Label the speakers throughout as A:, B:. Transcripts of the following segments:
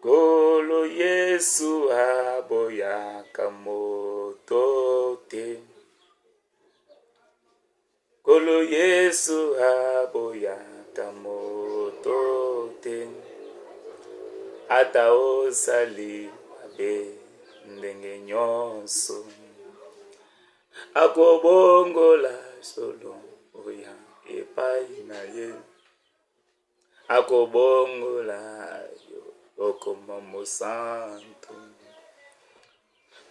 A: Kolo Yesu aboyaka moto te. Kolo Yesu aboyaka moto te. Ata osali mabe ndenge nyonso. Akobongola solo oya epai na ye. Akobongola yo okoma mosantu.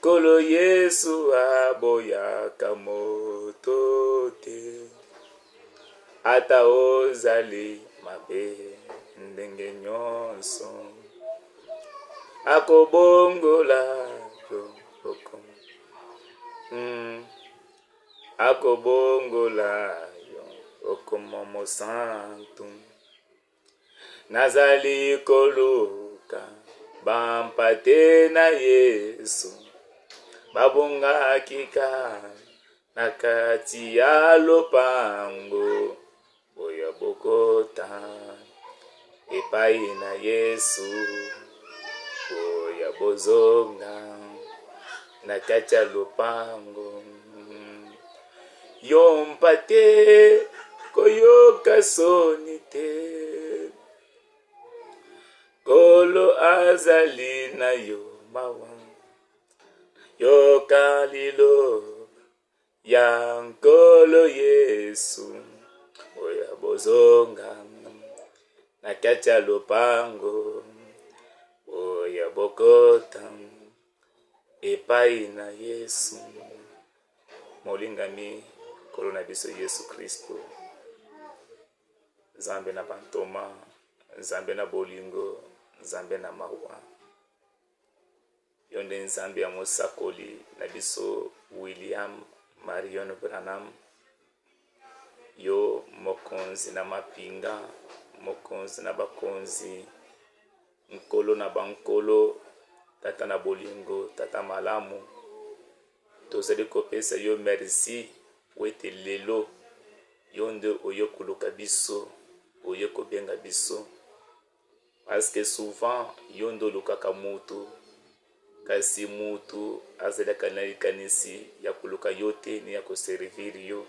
A: Kolo Yesu aboyaka moto te. Ata ozali mabe ndenge nyonso. Akobongola yo okoma. Akobongola yo okoma mosantu. Nazali koluka bampate na Yesu. Babunga kika na kati ya lopango. Oya bokota epai na Yesu. Oya bozonga na kati ya lopango. Yo mpate koyoka soni te. Kolo azali na yo mawa. Yo kalilo ya nkolo Yesu. Oya bozonga na kati ya lopango. Oya bokota epai na Yesu. Molingami kolo na biso Yesu Kristo. Nzambe na bantoma. Nzambe na bolingo. Nzambe na mawa. Yonde nzambe ya mosakoli na biso William Marion Branham. Yo mokonzi na mapinga. Mokonzi na bakonzi. Nkolo na bankolo. Tata na bolingo. Tata malamu. Tozali kopesa yo merci. Wete lelo. Yonde oyo kuluka biso. Oyo kobenga biso. Parce que souvent, yondo lukaka mutu, kasi mutu azalaka na likanisi ya kuluka yote ni ya servir yo.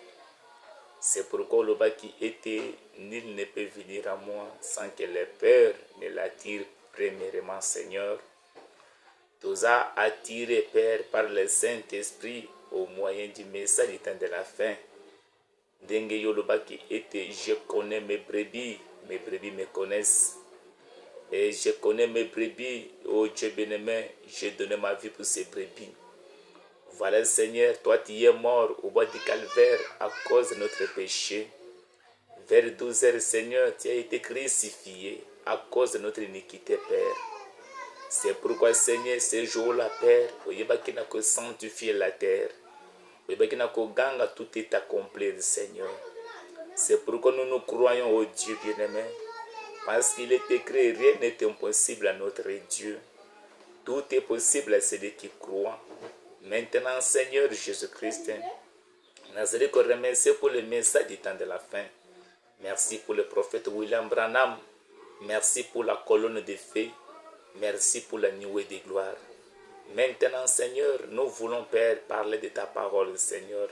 A: C'est pourquoi le baki était, nul ne peut venir à moi sans que le Père ne l'attire premièrement, Seigneur. Toza attiré, Père, par le Saint-Esprit au moyen du message du temps de la fin. Dengue yo le baki était, je connais mes brebis me connaissent. Et je connais mes brebis, oh Dieu bien-aimé, j'ai donné ma vie pour ces brebis. Voilà Seigneur, toi tu es mort au bois du calvaire à cause de notre péché. Vers 12 heures Seigneur, tu as été crucifié à cause de notre iniquité Père. C'est pourquoi Seigneur, ce jour-là Père, oyebaki na ko sanctifier la terre. Oyebaki na ko ganga tout est accompli Seigneur. C'est pourquoi nous nous croyons au Dieu bien-aimé. Parce qu'il est écrit, rien n'est impossible à notre Dieu. Tout est possible à celui qui croit. Maintenant, Seigneur Jésus-Christ, nous allons te remercier pour le message du temps de la fin. Merci pour le prophète William Branham. Merci pour la colonne de feu. Merci pour la nuée de gloire. Maintenant, Seigneur, nous voulons, Père, parler de ta parole, Seigneur.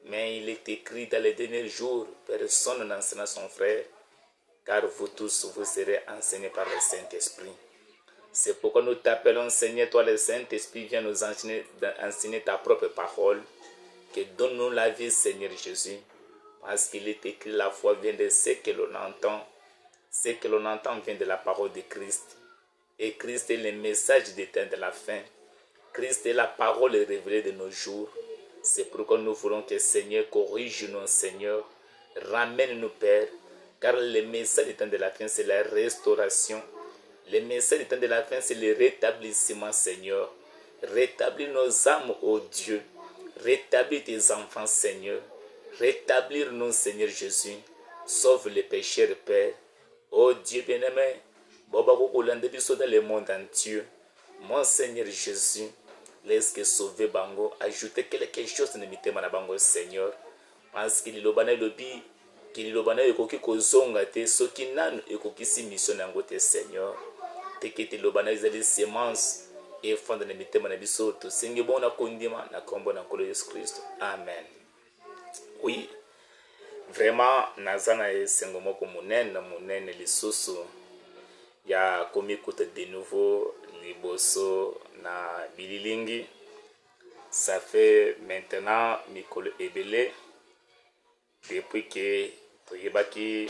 A: Mais il est écrit dans les derniers jours, personne n'enseigne son frère. Car vous tous, vous serez enseignés par le Saint-Esprit. C'est pourquoi nous t'appelons, Seigneur, toi le Saint-Esprit, viens nous enseigner ta propre parole. Que donne-nous la vie, Seigneur Jésus. Parce qu'il est écrit, la foi vient de ce que l'on entend. Ce que l'on entend vient de la parole de Christ. Et Christ est le message des temps de la fin. Christ est la parole révélée de nos jours. C'est pourquoi nous voulons que Seigneur corrige-nous, Seigneur. Ramène-nous, Père. Car le message du temps de la fin, c'est la restauration. Le message du temps de la fin, c'est le rétablissement, Seigneur. Rétablir nos âmes, ô Dieu. Rétablir tes enfants, Seigneur. Rétablir nous, Seigneur Jésus. Sauve les pécheurs, Père. Ô Dieu bien-aimé, Boba Kokolande biso dans le monde entier. Mon Seigneur Jésus, laisse-que sauver Bango. Ajoutez quelque chose de mitema na Bango, Seigneur. Parce qu'il lobana lobi. Qu'il lobana ekoki kozonga te soki nanu ekokisi mission nango te Seigneur. tekete lobana ezali semence efanda na mitema na biso tosengi bona kondima na kombo na nkolo Yesu Kristo, amen. Oui, vraiment naza na esengo moko monene lisusu ya komikuta de nouveau liboso na bililingi. Ça fait maintenant mikolo ebele depuis que toyebaki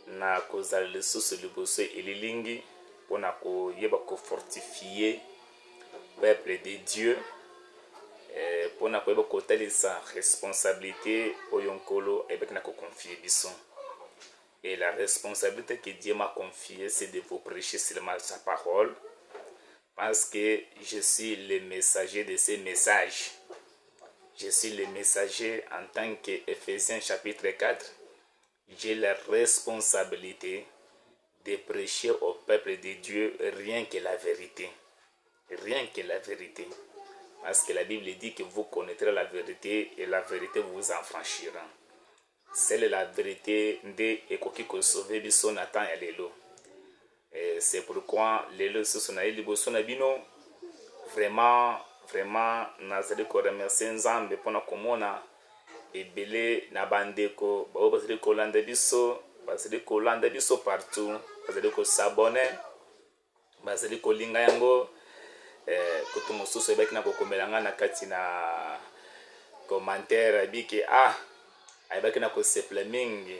A: na kozala lisusu liboso elilingi mpona koyeba kofortifie peuple de Dieu, mpona koyeba kotalisa responsabilité oyo nkolo ayebaki na koconfie biso. Et la responsabilité que Dieu m'a confiée, c'est de vous prêcher seulement sa parole, parce que je suis le messager de ces messages. Je suis le messager en tant qu'Éphésiens chapitre 4. J'ai la responsabilité de prêcher au peuple de Dieu rien que la vérité. Rien que la vérité. Parce que la Bible dit que vous connaîtrez la vérité et la vérité vous affranchira. C'est la vérité de ekoki ko sauver biso na temps ya lelo. C'est pourquoi lelo soso na liboso na bino vraiment nazali ko remercier Nzambe pona komona ebele na bandeko bao bazali kolanda biso partout, bazali ko s'abonner, bazali ko linga yango koto mosusu ebaki na kokomelanga na kati na commentaire biki ayebaki na kosepela mingi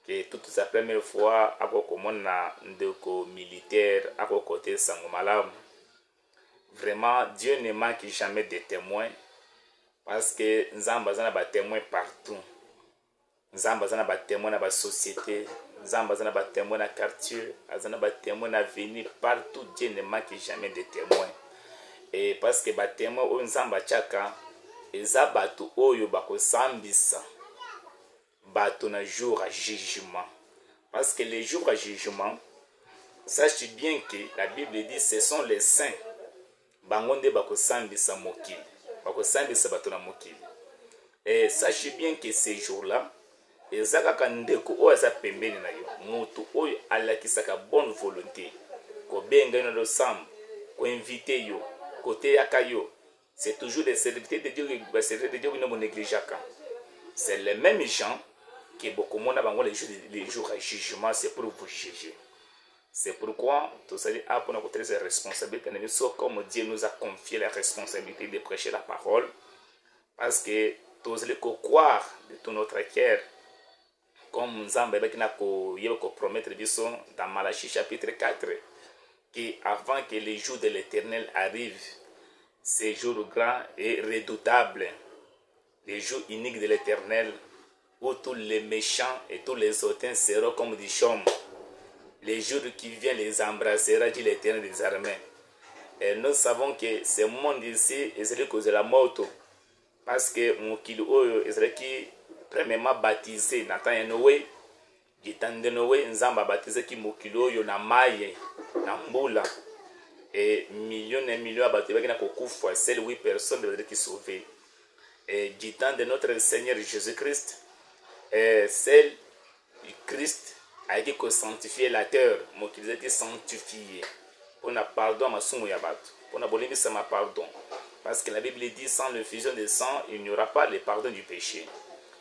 A: ke toute sa première fois akokomona ndeko militaire akokote sango malamu. Vraiment Dieu ne manque jamais de témoins, parce que Nzambe aza na ba témoins partout. Nzambe aza na ba témoins na ba société, Nzambe aza na ba témoins na quartier, aza na ba témoins na venir partout. Dieu ne manque jamais de témoins. Et parce que ba témoins oyo Nzambe atiaka eza bato oyo bakosambisa bato na jour à jugement. Parce que les jours à jugement, sache bien que la Bible dit ce sont les saints bangonde bakosambisa mokili, bakosambisa bato na mokili. Et sache bien que ces jours-là eza kaka ndeko oyo aza pembeni na yo, moto oyo alakisaka bonne volonté kobenga yo na losambo, koinvite yo, koteyaka yo. C'est toujours des serviteurs de Dieu, les serviteurs de Dieu qui ne négligeaka. C'est les mêmes gens qui beaucoup monde avant les jours à jugement, c'est pour vous juger. C'est pourquoi tous allez apprendre à côté ses responsabilités, comme Dieu nous a confié la responsabilité de prêcher la parole, parce que tous allez croire de tout notre cœur, comme Nzambe promettre dans Malachie chapitre 4, qu'avant que les jours de l'Éternel arrivent, ces jours grands et redoutables, les jours uniques de l'Éternel, où tous les méchants et tous les hautains seront comme des chaumes. Les jours qui viennent les embrassera, dit l'Éternel des armées. Et nous savons que ce monde ici est cause de la mort. Parce que mon kilo est qui premièrement baptisé Nathan et Noé. Gitan de Noé, Nzamba baptisé qui mon kilo yo na maye, na mbula. Et millions et millions abattus qui na kokufa, seules 8 personnes qui sauvées. Et gitan de notre Seigneur Jésus-Christ. Celle du Christ a été sanctifié la terre, mais qu'il a été sanctifié pour na pardon ma sumu yabat, pour na bolimi sama pardon, parce que la Bible dit sans le fusion de sang il n'y aura pas le pardon du péché.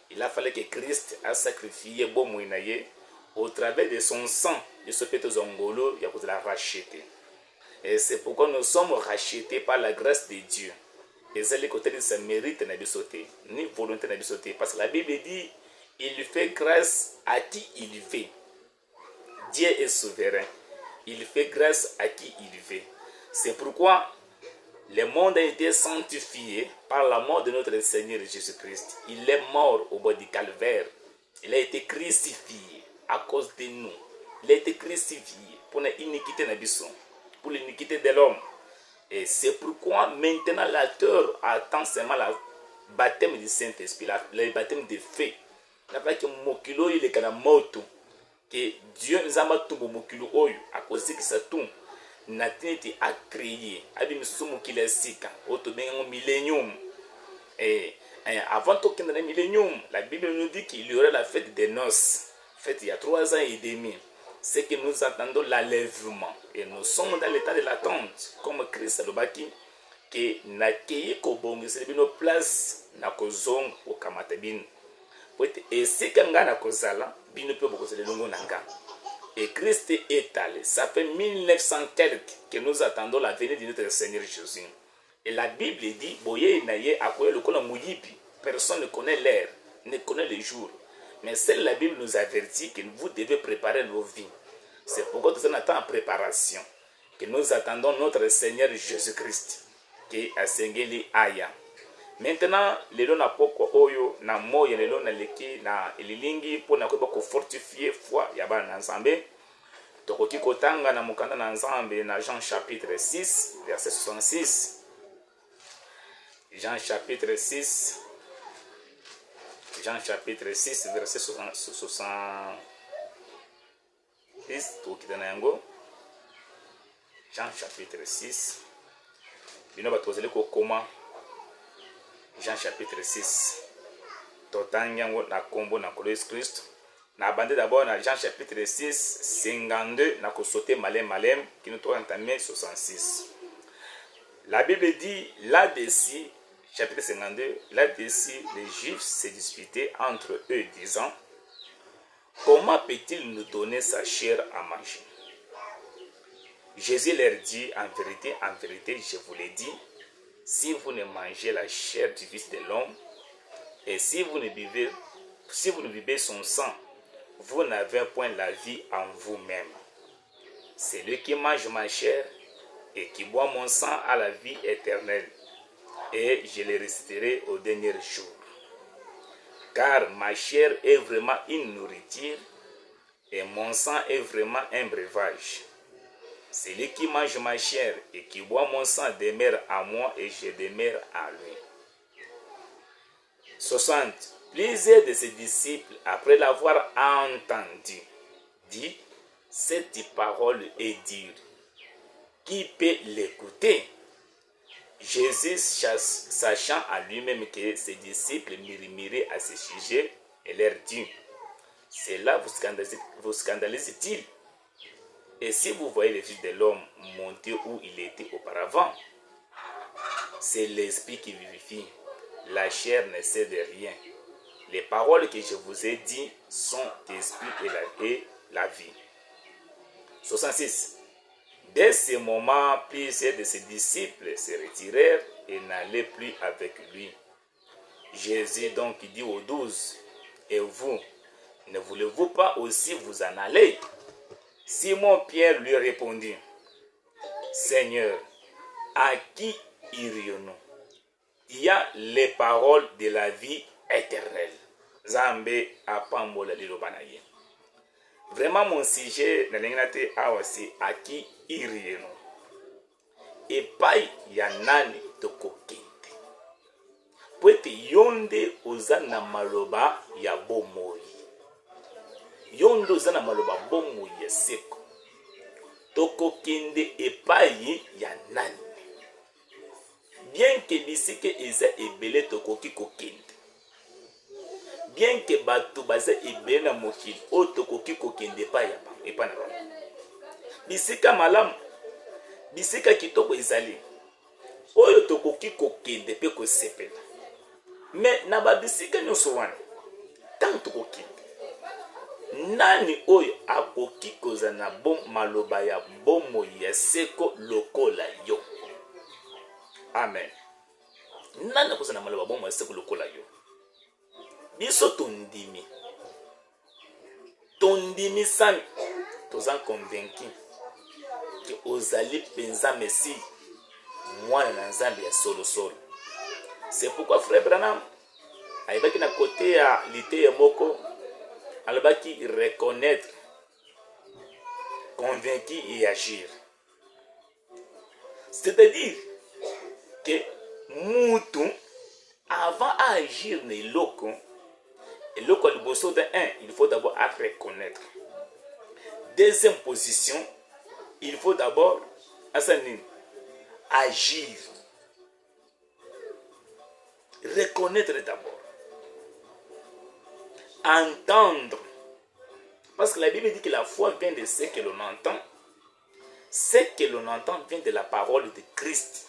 A: Il a fallu que Christ a sacrifié bon moinaye au travers de son sang de ce pété zongolo, il a pour la racheter. Et c'est pourquoi nous sommes rachetés par la grâce de Dieu. Et c'est le côté de sa mérite n'a bisoté, ni volonté n'a bisoté, parce que la Bible dit il fait grâce à qui il veut. Dieu est souverain. Il fait grâce à qui il veut. C'est pourquoi le monde a été sanctifié par la mort de notre Seigneur Jésus-Christ. Il est mort au bord du calvaire. Il a été crucifié à cause de nous. Il a été crucifié pour l'iniquité de l'homme, pour l'iniquité de l'homme. Et c'est pourquoi maintenant la terre attend seulement le baptême du Saint-Esprit, le baptême de feu. Que mokilo il est kana moto que Dieu nous a matumbo mokilo oyo à cause que ça tout natineti a créé abi misumu kila sika auto bengo millénium et avant tout que le millénium la Bible nous dit qu'il y aurait la fête des noces, fête il y a 3 ans et demi. c'est que nous attendons l'enlèvement. Et nous sommes dans l'état de l'attente, comme Christ alobaki, que nakei kobongisa bino place na kozonga okamata bino. Et si kanga na kozala, bino pe bokozala longo nanga. Et Christ est allé. Ça fait 1900 quelques que nous attendons la venue de notre Seigneur Jésus. Et la Bible dit, boye naye akoye lokola muyibi. Personne ne connaît l'heure, ne connaît le jour. Mais celle la Bible nous avertit que vous devez préparer nos vies. C'est pourquoi nous sommes en préparation. Que nous attendons notre Seigneur Jésus-Christ. Qui a sengeli aya. Maintenant, lelo na poko oyo na moya lelo na leki na elilingi pona ko fortifier foi ya bana na Nzambe. Tokoki kotanga na mukanda na Nzambe na Jean chapitre 6 verset 66. Jean chapitre 6 verset 66 tokitana yango. Jean chapitre 6 bino batozeli kokoma Jean chapitre 6. Totangiango na kombo na Christ Christ. Na bande d'abord na Jean chapitre 6, 52 na kosote malem qui nous doit entamer 66. La Bible dit là-dessus, chapitre 52, là-dessus les Juifs se disputaient entre eux disant: comment peut-il nous donner sa chair à manger? Jésus leur dit: en vérité, je vous l'ai dit, si vous ne mangez la chair du Fils de l'homme, et si vous ne buvez son sang, vous n'avez point la vie en vous-même. Celui qui mange ma chair et qui boit mon sang a la vie éternelle, et je le ressusciterai au dernier jour. Car ma chair est vraiment une nourriture, et mon sang est vraiment un breuvage. Celui qui mange ma chair et qui boit mon sang demeure à moi et je demeure à lui. 60. Plusieurs de ses disciples, après l'avoir entendu, dit: cette parole est dure. Qui peut l'écouter? Jésus, sachant à lui-même que ses disciples murmuraient à ce sujet, et leur dit: cela vous scandalise-t-il? Et si vous voyez le Fils de l'homme monter où il était auparavant, c'est l'esprit qui vivifie. La chair ne sait de rien. Les paroles que je vous ai dites sont l'esprit et la vie. 66. Dès ce moment, plusieurs de ses disciples se retirèrent et n'allaient plus avec lui. Jésus donc dit aux 12, et vous, ne voulez-vous pas aussi vous en aller? Simon-Pierre lui répondit: Seigneur, à qui irions-nous? Il y a les paroles de la vie éternelle. Zambe apambola lilobanaye. Vraiment mon sujet c'est à qui irions-nous? Et pas yanani tokokente. Pwete yonde ozana maloba ya bomoi. Yondo zana maloba bomo ya seko. Toko kende epai ya nani. Bien que bisike eza ebele toko kiko kende. Bien que batu baza ebele na mokili o toko kiko kende epai na ba. Bisika malamu. Bisika kitoko ezali. Oyo toko kiko kende pe ko sepela. Mais na ba bisika nyonso wana. Tant toko kende. Nani oyo akoki koza na maloba ya bomo ya seko lokola yo? Amen. Nani akoza na maloba bomo ya seko lokola yo? Biso tondimi. Tondimi sami. Tozan convaincu que ozali penza Messi mwana na Nzambe ya solo solo. C'est pourquoi frère Branham aibaki na côté ya lité ya moko alobaki reconnaître, convaincu et agir. C'est-à-dire que mutu avant d'agir ne loko, et loko liboso de un, il faut d'abord reconnaître. Deuxième position, il faut d'abord agir. Reconnaître d'abord. Entendre. Parce que la Bible dit que la foi vient de ce que l'on entend. Ce que l'on entend vient de la parole de Christ.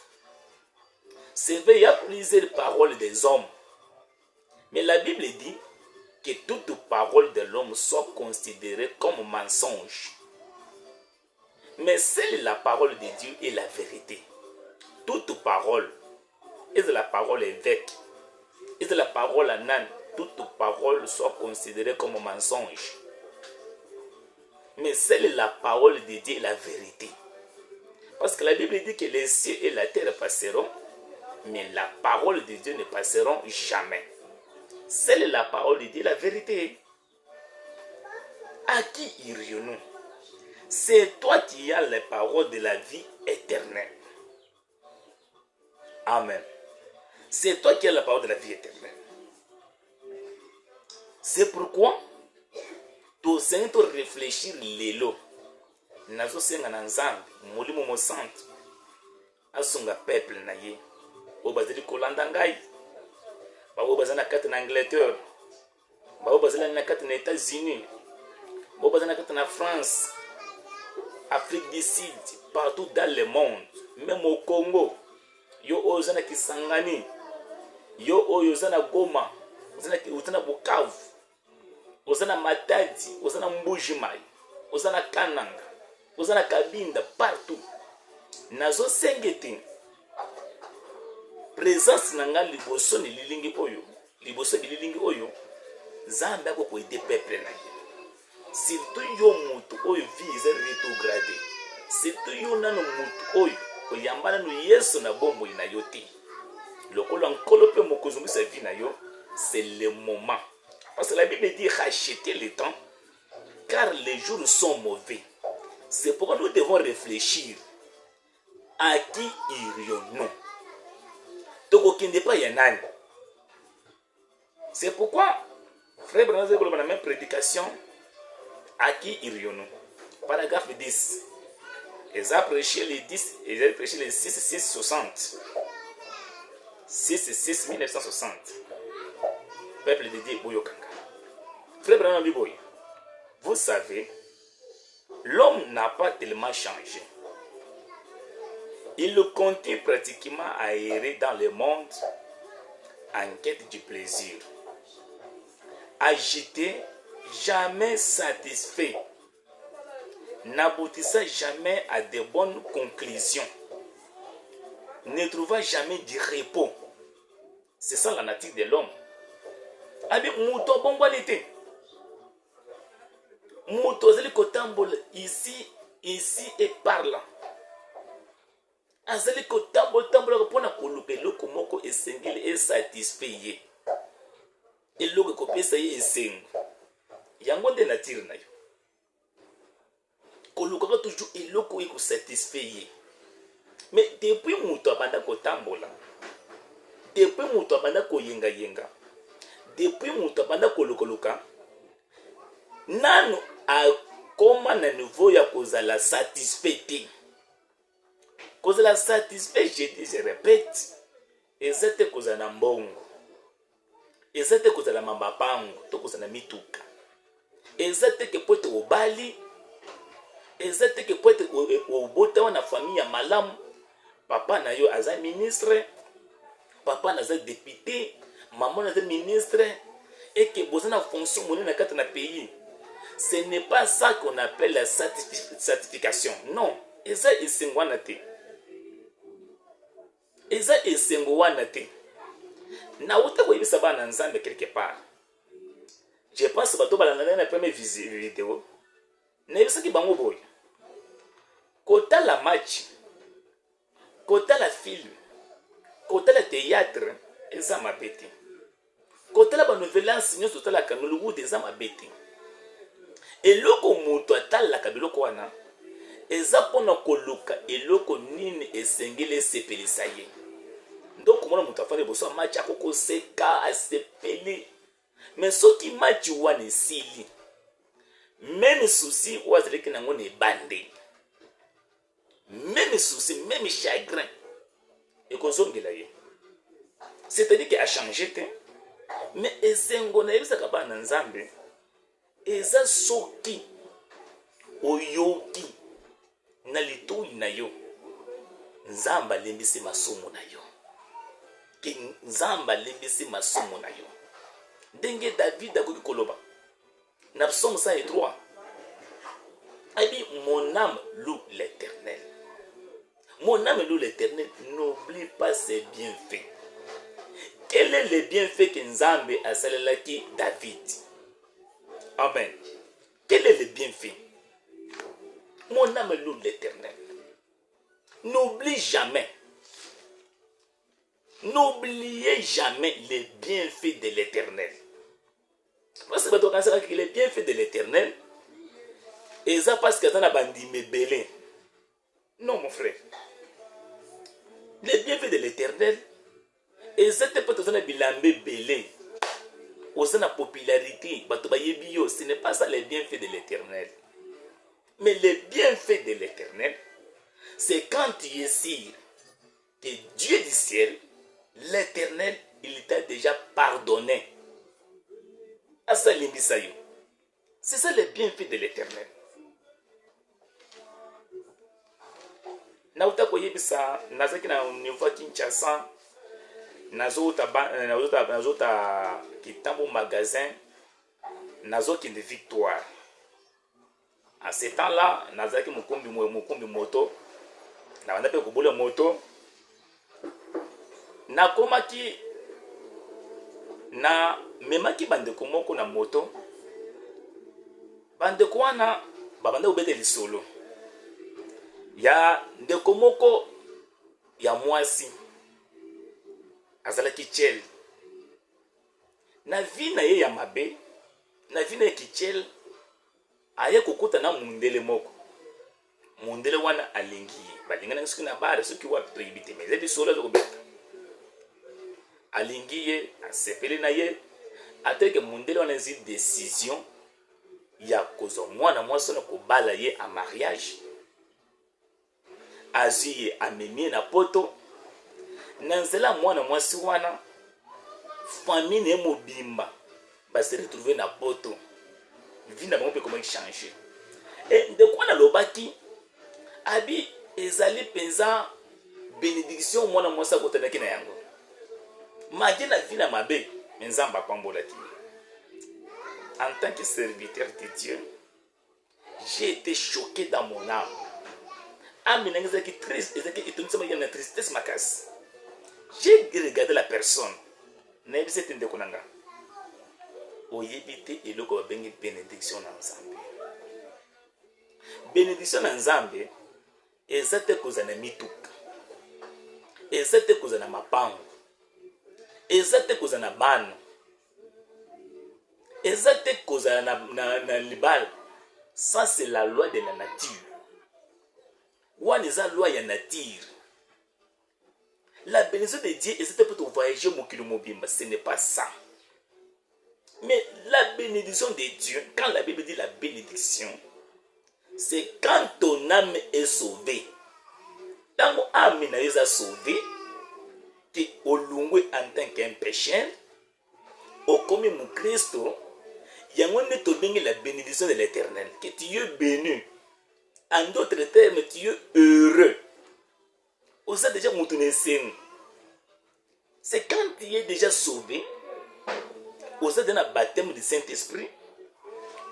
A: C'est vrai, il y a plusieurs paroles des hommes. Mais la Bible dit que toute parole de l'homme soit considérée comme mensonge. Mais seule la parole de Dieu est la vérité. Toute parole, est de la parole évêque, est de la parole anan, toute parole soit considérée comme mensonge. Mais seule la parole de Dieu est la vérité. Parce que la Bible dit que les cieux et la terre passeront, mais la parole de Dieu ne passeront jamais. Seule la parole de Dieu est la vérité. À qui irions-nous? C'est toi qui as les paroles de la vie éternelle. Amen. C'est toi qui as la parole de la vie éternelle. C'est pourquoi tu sais réfléchir l'élo. Nazo senga na nzambe, molimo mo santo. Asunga peuple na ye. O bazeli kolanda ngai. Ba o bazana kati na Angleterre. Ba o bazela na kati na États-Unis. Ba o bazana kati na France. Afrique du Sud, partout dans le monde, même au Congo, yo ozana Kisangani, yo ozana Goma, ozana Bukavu, ozana Matadi, ozana Mbujimai, ozana Kananga, ozana Kabinda, partout. Nazo sengeti présence nanga liboso ni lilingi oyo, liboso ni lilingi oyo, Zambia ko aider peuple na ye. Surtout yo mutu oyo vise rétrogradé. Surtout yo nano mutu oyo oyambana no Yesu na bombo ina yote. Lokolo nkolo pe mokozumbi sa vie na yo, c'est le moment. Parce que la Bible dit rachetez le temps car les jours sont mauvais. C'est pourquoi nous devons réfléchir à qui irions-nous. Toko kende pa yanani. C'est pourquoi frère Branham dans la même prédication à qui irions-nous? Paragraphe 10. Ils ont prêché les 10, ils ont prêché les 6, 60. 6, 1960. Peuple de Dieu, Boyokanga. Frère Branham Biboy, vous savez, l'homme n'a pas tellement changé. Il continue pratiquement à errer dans le monde en quête du plaisir. Agité, jamais satisfait, n'aboutissant jamais à de bonnes conclusions, ne trouvant jamais du repos. C'est ça la nature de l'homme. Avec Mouto Bonguanité, Mouto Zeli Kotambol ici et par là. Azali Kotambol Tambol pour na kolupe loko moko esengeli et satisfait. Et loko kopesa ye esengo. Yango de nature na yo. Kolukaka toujours eloko eko satisfait. Mais depuis muto abanda kotambola, depuis muto abanda koyenga, depuis muto abanda kolukoluka, nano akoma na niveau ya kozala satisfait. Kozala satisfait, je répète, ezate kozala mbongo. Ezate kozala mambapango, to kozala mituka. Ezate ke pote obali, ezate ke pote obota wana famille malamu. Papa na yo aza ministre, papa na za député, maman na za ministre, et que bozana fonction monene na kati na pays. Ce n'est pas ça qu'on appelle la certification. Non, eza esengo wana te. Eza esengo wana te. Na uta ko yibisa bana nzambe quelque part. Je pense bato balanga na première vidéo. Na yibisa ki bango boy. Kota la match, kota la film, kota la théâtre, eza mabeti. Kota la banovelance nyonso tala ka Hollywood eza mabeti. Eloko muto atala ka biloko wana eza pona koluka eloko nini esengele sepelisa ye. Donc mona muto afale boso match akoko seka asepeli. Mais soki match wana esili. Même souci wazaleki nango ne bande. Même souci, même chagrin. Et qu'on s'en guélaye. C'est-à-dire qu'il a changé. Mais esengo na yebisa kabana nzambe. eza soki oyoki na litoi na yo nzambe alembisi masumu na yo, ke nzambe alembisi masumu na yo. Ndenge David akoki koloba na psaume 103, abi mon âme loue l'Éternel. Mon âme loue l'Éternel, n'oublie pas ses bienfaits. Quel est le bienfait que Nzambe a salelaki David? Amen. Quel est le bienfait? Mon âme loue l'Éternel. N'oublie jamais. N'oubliez jamais les bienfaits de l'Éternel. Parce que les bienfaits de l'Éternel, et ça parce que tu as bandi belé. Non, mon frère. Les bienfaits de l'Éternel, et ça peut être bilambé belé. Au sein de la popularité, ce n'est pas ça les bienfaits de l'Éternel. Mais les bienfaits de l'Éternel, c'est quand tu es sûr que Dieu du ciel, l'Éternel, il t'a déjà pardonné. C'est ça les bienfaits de l'Éternel. Nauta koyebisa nazaki na niveau Kinshasa, nazota kitambo magasin, nazoki de Victoire. À ce temps-là, nazaki mukumbi moto, na banda pe kobola moto. Nakomaki na memaki bandeko moko na moto. Bandeko wana babanda obete lisolo. Ya ndeko moko ya mwasi azalaki chel. Na vi na ye ya mabe, na vi na ye kichel, aye kokuta na mundele moko. Mundele wana alingi. Balingana nsuki na bare soki wapi to yibite meze bisolo zo kobeta. Alingi ye, asepele na ye, ateke mundele wana zi décision ya kozo mwana mwasi na kobala ye a mariage. Azuye amemie na poto. Nanzela mwana mwasi wana famille ne mobimba ba se retrouver na poto. Vina bango pe comment changer. Et de quoi na lobaki abi ezali penza bénédiction mwana mwasi akotanaki na yango. Magie na vie na mabe nzamba pambola ti. En tant que serviteur de Dieu, j'ai été choqué dans mon âme. Âme qui triste, une tristesse ma casse. J'ai regardé la personne. N'ebisete ndekonanga. Oyebite eloko bengi bénédiction na Nzambe. Bénédiction na Nzambe ezate kozana mituka. Ezate kozana mapango. Ezate kozana bana. Ezate kozana na libal. Ça c'est la loi de la nature. Ouan eza loi ya nature. La bénédiction de Dieu est pour voyager mon kilo mobimba, ce n'est pas ça. Mais la bénédiction de Dieu, quand la Bible dit la bénédiction, c'est quand ton âme est sauvée. Quand mon âme est sauvée, que olungwe en tant qu'un pécheur, au comme mon Christ, il y a la bénédiction de l'Éternel, que tu es béni. En d'autres termes, tu es heureux. Vous êtes déjà moutonné. C'est quand tu es déjà sauvé, vous êtes dans le baptême du Saint-Esprit,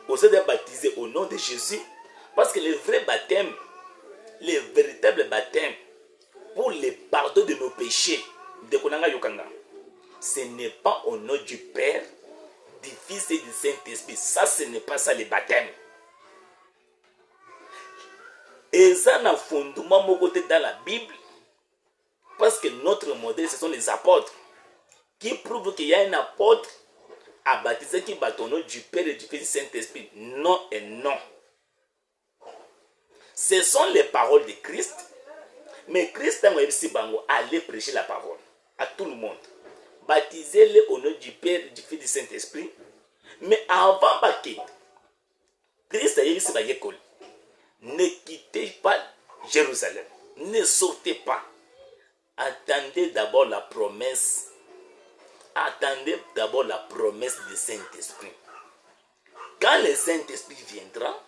A: vous êtes baptisé au nom de Jésus, parce que le vrai baptême, le véritable baptême, pour le pardon de nos péchés, ce n'est pas au nom du Père, du Fils et du Saint-Esprit. Ça, ce n'est pas ça le baptême. Et ça n'a fondement dans la Bible. Parce que notre modèle, ce sont les apôtres. Qui prouvent qu'il y a un apôtre à baptiser qui bat au nom du Père et du Fils et du Saint-Esprit. Non et non. Ce sont les paroles de Christ. Mais Christ a dit allez prêcher la parole à tout le monde. Baptisez-les au nom du Père, du Fils et du Saint-Esprit. Mais avant que Christ a dit ne quittez pas Jérusalem. Ne sautez pas. Attendez d'abord la promesse. Attendez d'abord la promesse du Saint-Esprit. Quand le Saint-Esprit viendra,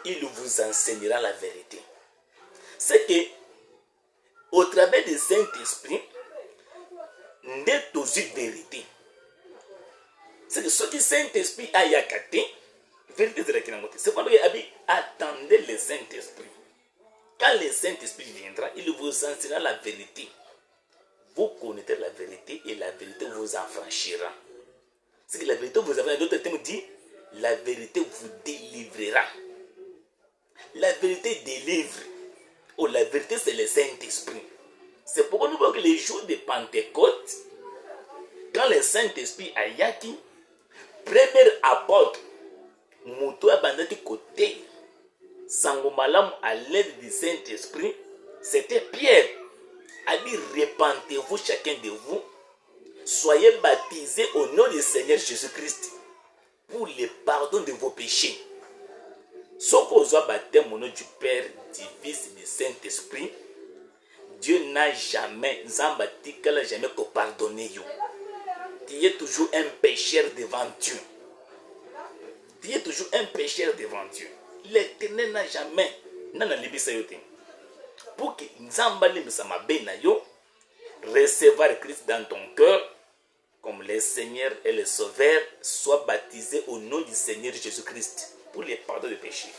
A: il vous enseignera la vérité. C'est que, au travers du Saint-Esprit, n'est aussi vérité. C'est que ce que le Saint-Esprit a yakaté, vérité de la Kinangote. C'est pourquoi attendez le Saint-Esprit. Quand le Saint-Esprit viendra, il vous enseignera la vérité. Vous connaîtrez la vérité et la vérité vous affranchira. C'est que la vérité vous affranchira. D'autres termes dit, la vérité vous délivrera. La vérité délivre. Oh, la vérité c'est le Saint-Esprit. C'est pourquoi nous voyons que les jours de Pentecôte, quand le Saint-Esprit a yaki, premier apôtre, Moutou a bandé côté, Sangomalam à l'aide du Saint-Esprit, c'était Pierre. A dit, repentez-vous chacun de vous, soyez baptisés au nom du Seigneur Jésus-Christ pour le pardon de vos péchés. Ce qu'on soit baptême au nom du Père, du Fils et du Saint-Esprit, Dieu n'a jamais, Zambatika n'a jamais pardonné. Tu es toujours un pécheur devant Dieu. Tu es toujours un pécheur devant Dieu. L'Éternel n'a jamais, pour que Nzambali recevoir Christ dans ton cœur, comme le Seigneur et le Sauveur, sois baptisé au nom du Seigneur Jésus-Christ pour le pardon des péchés.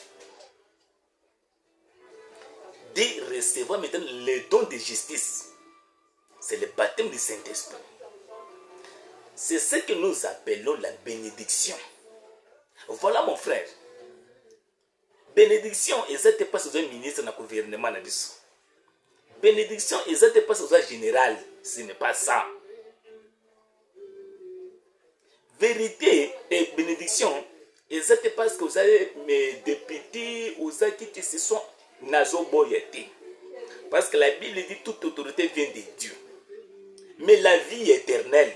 A: De recevoir maintenant le don de justice. C'est le baptême du Saint-Esprit. C'est ce que nous appelons la bénédiction. Voilà mon frère. Bénédiction, ils pas sous un ministre dans le gouvernement. Bénédiction, ils pas sous un général. Ce n'est pas ça. Vérité et bénédiction, ils pas parce que vous avez mes députés, vous avez qui se sont nazoboyétés. Parce que la Bible dit toute autorité vient de Dieu. Mais la vie éternelle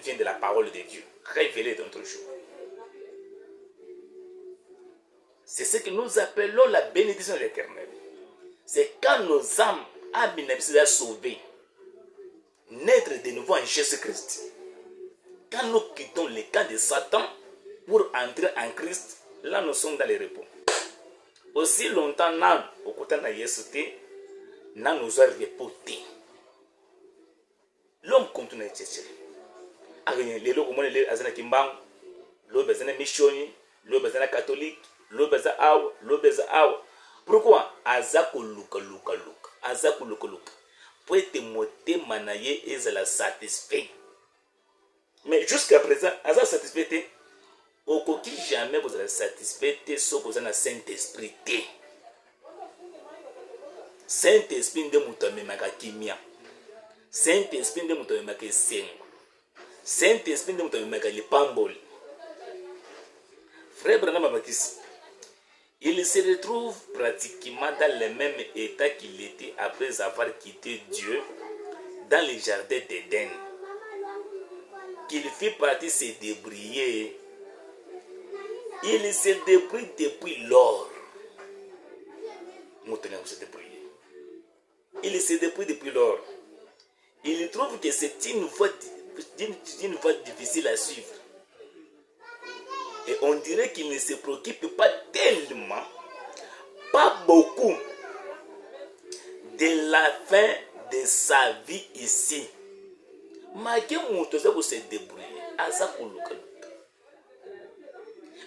A: vient de la parole de Dieu, révélée d'autres jours. C'est ce que nous appelons la bénédiction de l'Éternel. C'est quand nos âmes ont sauvées, naître de nouveau en Jésus-Christ. Quand nous quittons le camp de Satan pour entrer en Christ, là nous sommes dans le repos. Aussi longtemps, au côté de Jésus, nous nous repoté. L'homme continue à chercher. Les gens qui sont Kimbang, les gens missionnaires, les gens catholiques, les gens pourquoi Azako luka. Azako luka. Pour être moté manaye et la satisfait. Mais jusqu'à présent, Azako satisfait. Au coquille jamais vous allez satisfait sauf que vous avez un Saint-Esprit. Saint-Esprit de Moutamemaka Kimia. Saint-Esprit de Moutamemaka Sengo. Saint-Esprit de Moutamemaka Lipambol. Frère Branham Baptiste, il se retrouve pratiquement dans le même état qu'il était après avoir quitté Dieu dans le jardin d'Éden. Qu'il fit partie se débrouiller. Il se débrouille depuis lors. Il se débrouille depuis lors. Il trouve que c'est une voie difficile à suivre. Et on dirait qu'il ne se préoccupe pas tellement, pas beaucoup, de la fin de sa vie ici. Malgré mon tour, ça se débrouiller.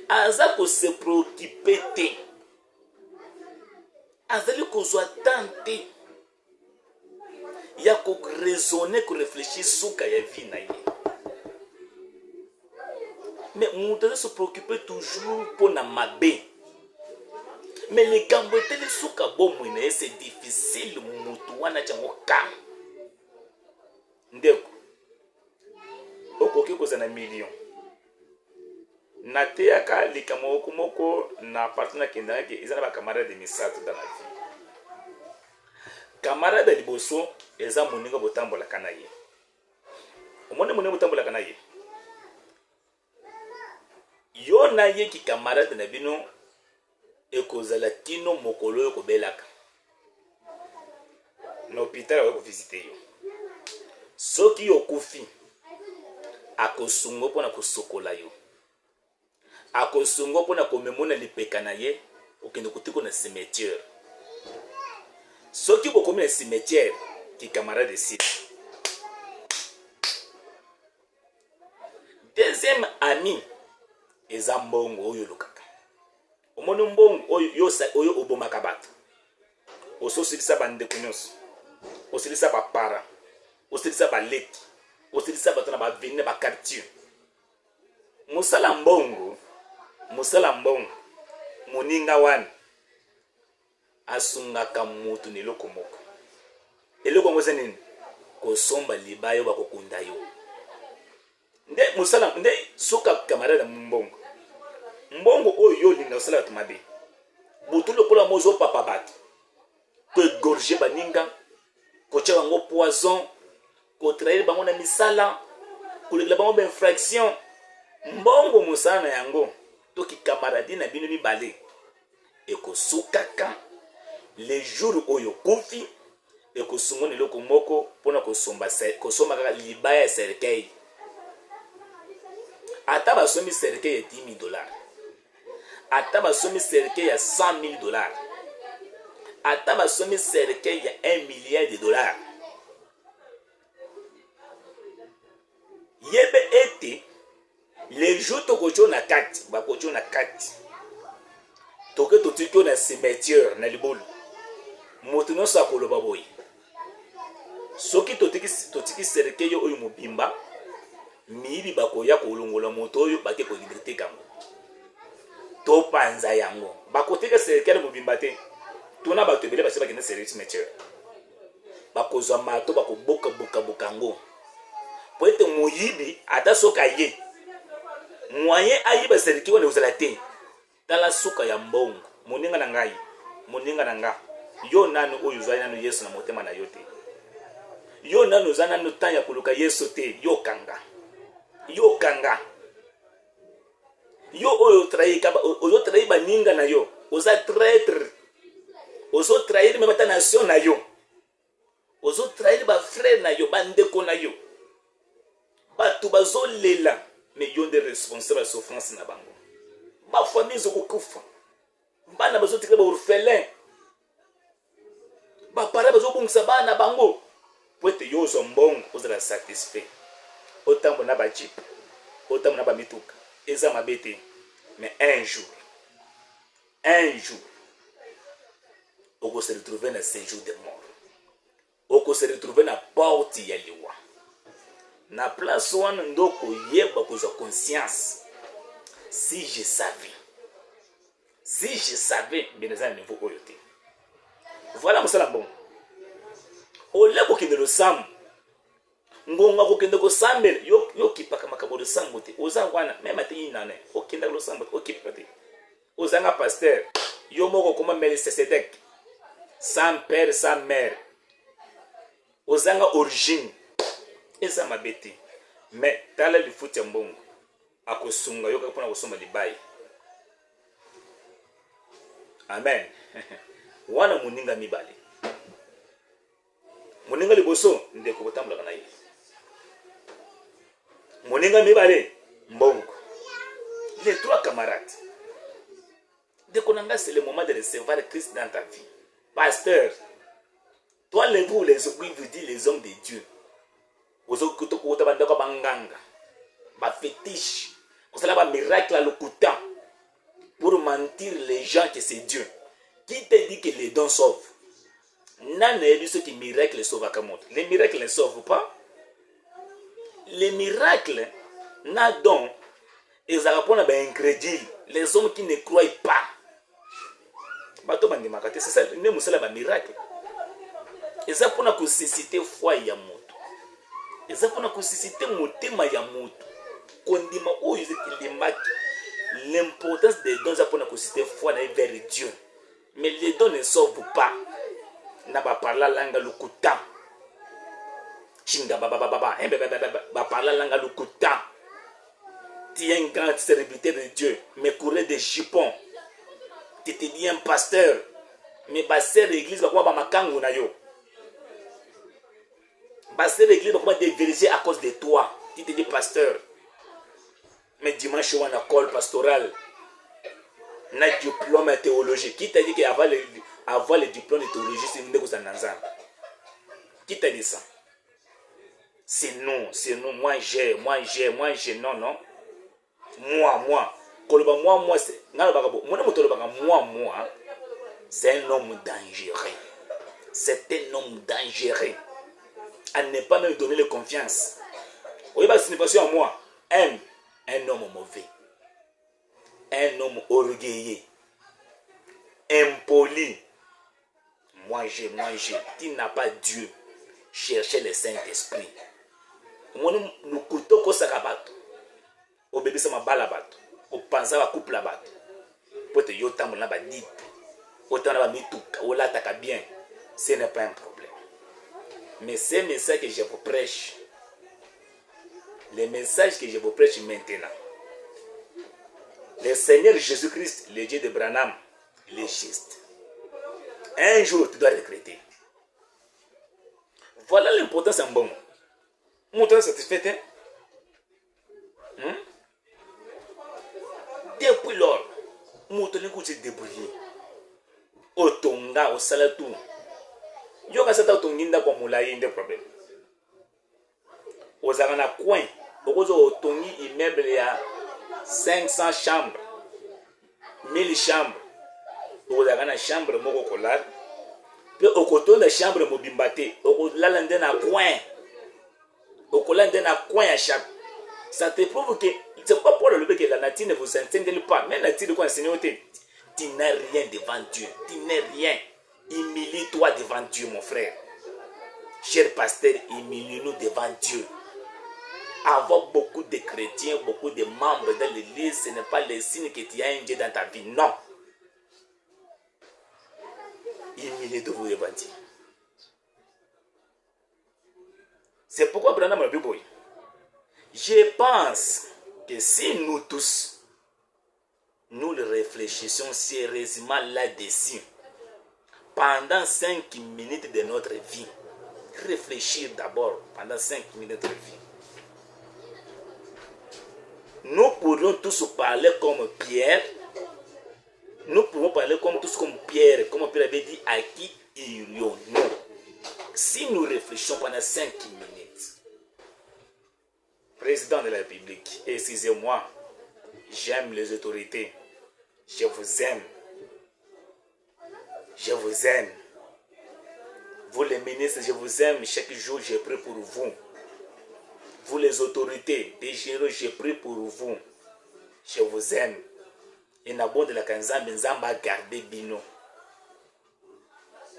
A: Azako se préoccuper. Azali ko soit tenté. Il y a qu'on raisonner, qu'on réfléchir sur la vie na ye. Mais on doit se préoccuper toujours pour la mabé. Mais les gambotés les souka bon c'est difficile mutuana chango kam. Ndeko. Okoki ko na million. Na teaka likamo kumoko na partenaire kendaki ezana ba camarade de misato dans la vie. Camarade de boso eza moninga botambola kana ye. Omone moninga botambola kana ye. Yo na ye ki camarade na bino ekozala tino mokolo yo kobelaka. Na hôpital wa ko visiter yo. Soki yo kufi akosungo pona kosokola yo. akosunga mpona komemona lipeka na ye okende kotika na cimetière. Soki bokomi na cimetière ki camarade ici. Deuxième ami eza mbongo oyo lokaka. Omoni mbongo oyo obomaka bato. Ososilisa bandeko nyonso. Osilisa bapara. Osilisa baleki. Osilisa bato na baveni ba quartier. Musala mbongo moninga wana asungaka mutu na eloko moko. Eloko ngo nini? Kosomba libayo bakokunda yo. Nde soka camarade mbongo. Mbongo oyo linga osala bato mabe. Butu lokola mozo papa bato. Ko égorger baninga, ko tia bango poison, ko trahir bango na misala, ko legela bango ba infraction. Mbongo musala na yango toki camarade na bino mibale ekosukaka les jours oyo kufi ekosungona eloko moko pona kosomba kaka libaya ya cercueil. Ata basomi cercueil ya $10,000, ata basomi cercueil ya $100,000, ata basomi cercueil ya $1 milliard. Yebe ete les jours tokocho na kati bakocho na kati toke totiki na cimetière na libulu moto nyonso akoloba boye soki totiki cercueil oyo mobimba miyibi bakoya kolongola moto oyo bake koliberte kango topanza yango bakoteka cercueil mobimba te tona bato ebele basi bakende cimetière bakozwa mato bakoboka yango po ete moyibi ata soka ye moyen ayiba cercueil wana ozala te tala suka ya mbongo. Moninga na ngai, moninga na nga, yo nanu oyo ozali nanu Yesu na motema na yo te. Yo nanu ozali nanu temps ya koluka Yesu te. Yo kanga yo oyo trahi baninga na yo, oza traître, ozo trahir même ta nation na yo, ozo trahir ba frère na yo, bandeko na yo, bato bazolela. Mais yon de responsable souffrance na bango. Ba famille zo kokufa. Bana bazo tikela ba orphelin. Ba para bazo bongisa bana bango. Poete yo zo mbongo ozala satisfait. Otambo na ba jeep. Otambo na ba mituka. Eza mabete. Mais un jour oko se retrouver na séjour de mort. Oko se retrouver na porte ya liwa. Na place wana ndoko yeba kozwa conscience. Si je savais bien à niveau oyote. Voilà musala bon. Ole ko kende lo sam. Ngonga ko kende ko sambel yo kipaka makabo lo sambote. Oza wana même ate inane. O kende lo sambote o kipate. Ozanga pasteur yo moko koma Melchisedek. Sans père sans mère. Ozanga origine. Eza mabete. Mais tala lifuti ya mbongo akosunga yoka pona kosomba libai. Amen. Wana muninga mibale. Muninga liboso ndeko botambola na ye. Muninga mibale mbongo. Les trois camarades. Ndeko nanga c'est le moment de recevoir Christ dans ta vie. Pasteur, toi vous les hommes de Dieu. Ozo kutoko tabandaka banganga ba fétiche osala ba miracle à l'okuta pour mentir les gens que c'est Dieu. Qui te dit que les dons sauvent? Nana yebi ce qui miracle sauve kamoto. Les miracles ne sauvent pas. Les miracles na don ezala pona ba incrédule, les hommes qui ne croient pas. Bato bandi makate c'est ça ne musala ba miracle. Eza pona ko susciter foi ya moto. Eza pona ko susciter motema ya moto. Kondima oyo zekilimaki. L'importance des dons eza pona ko susciter foi na vers Dieu. Mais les dons ne sauvent pas. Na ba parla langa lukuta. Chinga ba parla langa lukuta. Tu es un grand serviteur de Dieu, mais courir des jupons. Tu te dis un pasteur, mais passer l'église va comment makangu na yo. Passer l'église va comment dévérifier à cause de toi. Tu te dis pasteur. Mais dimanche, on a une école pastorale. On a un diplôme de théologie. Qui t'a dit qu'avoir le diplôme de théologie, c'est une chose à. Qui t'a dit ça? C'est non, c'est non. Moi, j'ai. Non, non. Moi. Moi, c'est. Moi, c'est un homme dangereux. C'est un homme dangereux. À ne pas me donner de confiance. Vous voyez, ce n'est pas sur moi. Un homme mauvais. Un homme orgueilleux. Impoli. Moi, j'ai. Tu n'as pas Dieu. Cherchez le Saint-Esprit. Moi, nous coûtons que ça rabatte. Au bébé, ça m'a balabat. Au panza, va coupe la batte. Pour te yotam, on a pas dit. Autant on a mis tout. On l'attaque bien. Ce n'est pas un problème. Mais c'est le message que je vous prêche. Les messages que je vous prêche maintenant. Le Seigneur Jésus-Christ, le Dieu de Branham, il est juste. Un jour, tu dois regretter. Voilà l'importance en bon. Montre satisfait. Depuis lors, montre le coup de débrouiller. Au tonga, au salatou. Yo ka sata otonginda kwa mulayi nde problème. Ozaka na coin, okozo otongi immeuble ya 500 chambres, 1000 chambres. Ozaka na chambre moko kolala. Pe okotonda chambre mobimba te, okolala nde na coin. Okolala nde na coin à chaque. Ça te prouve que c'est pas pour le fait que la nature ne vous enseigne pas. Mais la nature de quoi enseigner, tu n'as rien devant Dieu. Tu n'es rien. Humilie-toi devant Dieu, mon frère. Cher pasteur, humilie-nous devant Dieu. Avoir beaucoup de chrétiens, beaucoup de membres dans l'église, ce n'est pas le signe que tu as un Dieu dans ta vie. Non. Humilie-vous devant Dieu. C'est pourquoi Branham a dit, je pense que si nous tous, nous réfléchissons sérieusement là-dessus, pendant 5 minutes de notre vie, réfléchir d'abord pendant 5 minutes de vie, nous pourrions tous parler comme Pierre. Nous pouvons parler tous comme Pierre avait dit, à qui irions-nous si nous réfléchissons pendant 5 minutes. Président de la République, excusez-moi, j'aime les autorités, je vous aime. Je vous aime. Vous les ministres, je vous aime. Chaque jour, je prie pour vous. Vous les autorités, des généraux, je prie pour vous. Je vous aime. Et n'abord de la Kanzambe, Zamba garder bino.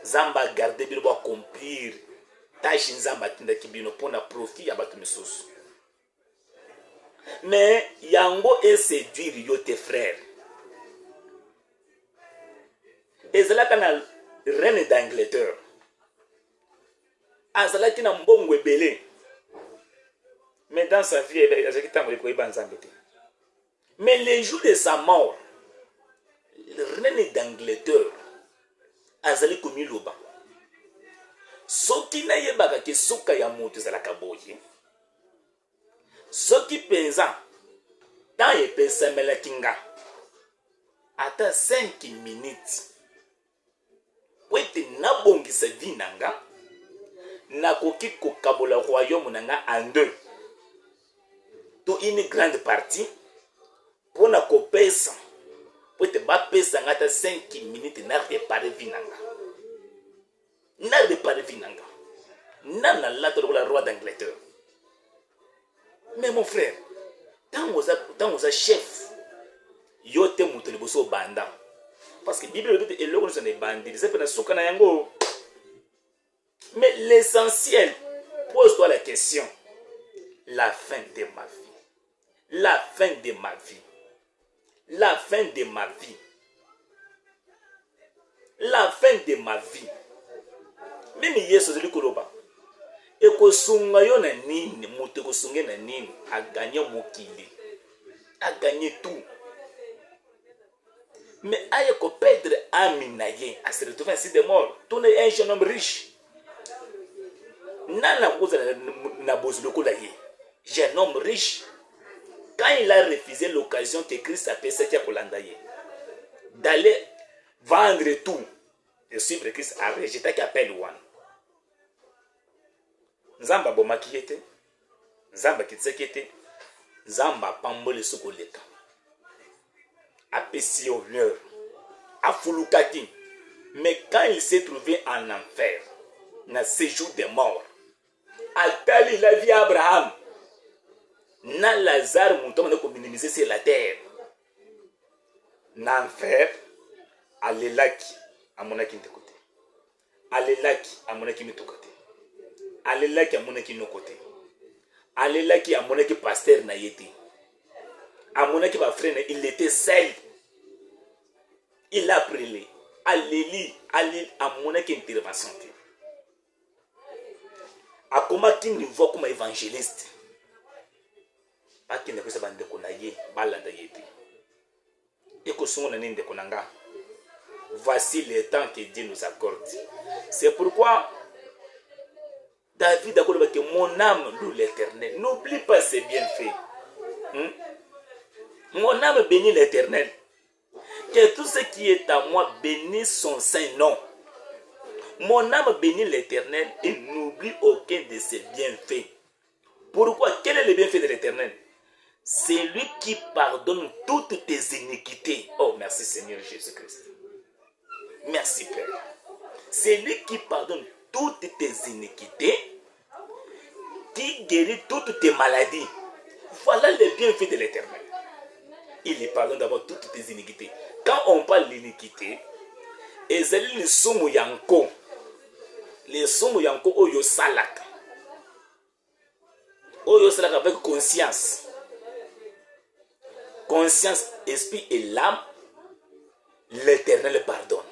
A: Zamba garder bino pour accomplir. Tâche Zamba tindaki bino pour na profit à batumisus. Mais yango et séduire yo tes frères. Ezalaka na reine d'Angleterre. Azalaki na mbongo ebele. Mais dans sa vie, azalaki tango ko ibanzambe te. Mais le jour de sa mort, le reine d'Angleterre azali komi loba. Soki na yebaka ke suka ya moto ezalaka boye. Soki penza ta epesamela kinga. Ata 5 minutes. Wete nabongisa vie nanga nakoki kokabola royaume nanga en deux to une grande partie pour na kopesa wete bapesa ngata 5 minutes na réparer vie nanga na lato la roi d'Angleterre. Mais mon frère, tant aux chef yote muto liboso banda. Parce que la Bible dit que sont des bandits. Mais l'essentiel, pose-toi la question. La fin de ma vie. La fin de ma vie. La fin de ma vie. La fin de ma vie. Même Yesu de l'Ikoloba. Et que sunga yo na nini, moto ko sunga na nini, a gagné mokili. A gagné tout. Mais aïe ko perdre aminaye à se retrouver ainsi de mort. Tu es un jeune homme riche. Nana cause na bozo ko la ye. Jeune homme riche. quand il a refusé l'occasion que Christ a fait cette d'aller vendre tout, de suivre Christ, a rejeté qui appelle One. Nzamba bomaki ete, Nzamba kitseki ete, Nzamba pambole sukoleka. Apesi honneur, afulukaki. Mais quand il s'est trouvé en enfer, dans ce séjour des morts, Atali la vie à Abraham, na Lazare mouton pour minimiser sur la terre. Na enfer, alelaki amonaki de côté. Alelaki amonaki de côté. Alelaki amonaki no côté. Alelaki amonaki pasteur na yete. Amonaki ba frère, il était seul. Il a prié. Aleli, amonaki intervention. A comment qui nous voit comme évangéliste. Pas qu'il ne peut pas déconnailler, balanda yete. Et que son année de konanga. Voici le temps que Dieu nous accorde. C'est pourquoi David a dit que mon âme loue l'Éternel. N'oublie pas ses bienfaits. Mon âme bénit l'Éternel. Que tout ce qui est à moi bénisse son saint nom. Mon âme bénit l'Éternel et n'oublie aucun de ses bienfaits. Pourquoi? Quel est le bienfait de l'Éternel? C'est lui qui pardonne toutes tes iniquités. Oh, merci Seigneur Jésus-Christ. Merci Père. C'est lui qui pardonne toutes tes iniquités, qui guérit toutes tes maladies. Voilà le bienfait de l'Éternel. Il lui pardonne d'abord toutes tes iniquités. Quand on parle d'iniquité, ezali le sumu yanko. Le sumu yanko oyo salaka. Oyo salaka avec conscience. Conscience, esprit et l'âme, l'Éternel pardonne.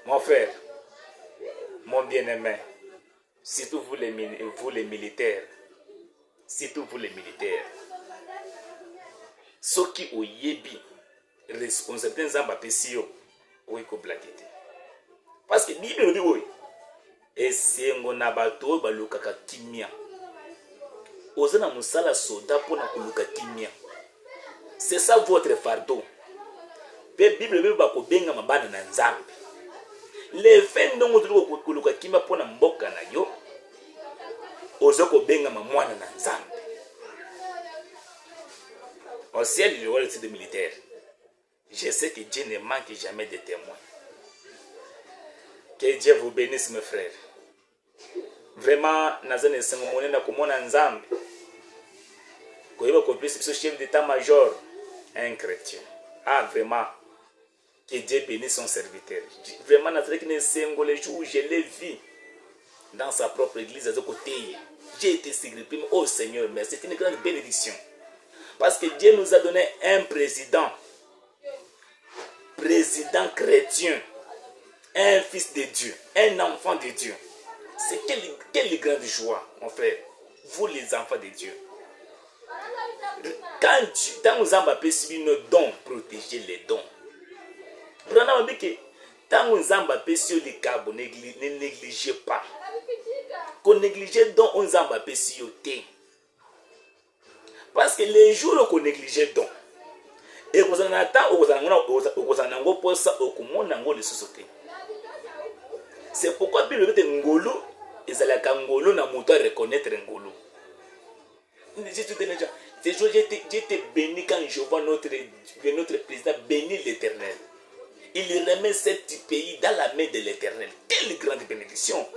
A: Mon frère, mon bien-aimé, surtout vous les militaires, surtout vous les militaires, ceux qui ont yebi, responsabilité nzamba pesio, oui ko blaguete. Parce que Bible dit oui, et c'est un abato balukaka kimia. Ozana musala soda pour na kuluka kimia. C'est ça votre fardeau. La Bible dit ba ko benga mabana na nzambe. Les faits ndongo tuliko kuluka kimia pour na mboka na yo. Ozoko benga mwana na nzambe. Au ciel, il y aura le titre de militaire. Je sais que Dieu ne manque jamais de témoins. Que Dieu vous bénisse, mes frères. Vraiment, nazane sengomone na komona nzambe. Koyeba ko plus ce chef d'état-major, un chrétien. Ah, vraiment. Que Dieu bénisse son serviteur. Vraiment, nazane qui ne sengo les jours où je l'ai vu dans sa propre église à ce côté. J'ai été ségrépé. Oh Seigneur, merci. C'est une grande bénédiction. Parce que Dieu nous a donné un président chrétien, un fils de Dieu, un enfant de Dieu. C'est quelle grande joie, mon frère, vous les enfants de Dieu. Quand nous avons appelé nos dons, protéger les dons. Quand nous avons appelé les câbles, ne négligez pas. Qu'on néglige dons, on a appelé parce que les jours qu'on néglige donc, et vous en c'est pourquoi Bible dit ngolo, et c'est la ngolo na moto reconnaître ngolo. Ces jours j'étais béni quand je vois notre président bénir l'Éternel. Il remet ce petit pays dans la main de l'Éternel. Quelle grande bénédiction!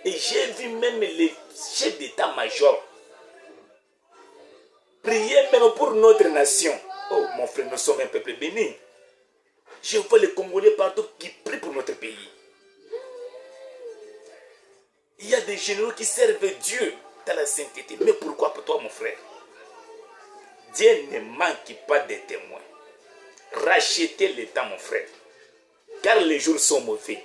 A: Et j'ai vu même les chefs d'état-major priez même pour notre nation. Oh mon frère, nous sommes un peuple béni. Je vois les Congolais partout qui prient pour notre pays. Il y a des généraux qui servent Dieu dans la sainteté. Mais pourquoi pour toi mon frère? Dieu ne manque pas de témoins. Rachetez le temps mon frère. Car les jours sont mauvais.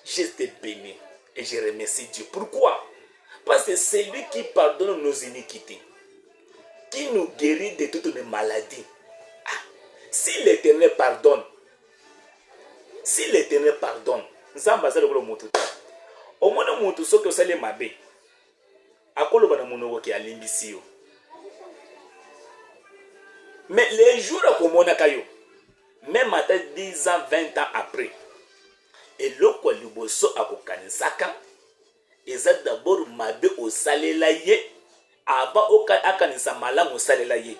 A: Je te bénis et je remercie Dieu. Pourquoi? Parce que c'est lui qui pardonne nos iniquités, qui nous guérit de toutes les maladies. Ah, si l'Éternel pardonne, Nzamba za le moto. Au moins moto so que ça les mabe. akoloba na monoko ki alimbisi yo. Mais les jours akomonaka yo, même ata 10 ans, 20 ans après, eloko liboso akokanisaka eza d'abord mabe osalela ye avant akanisa malamu osalela ye.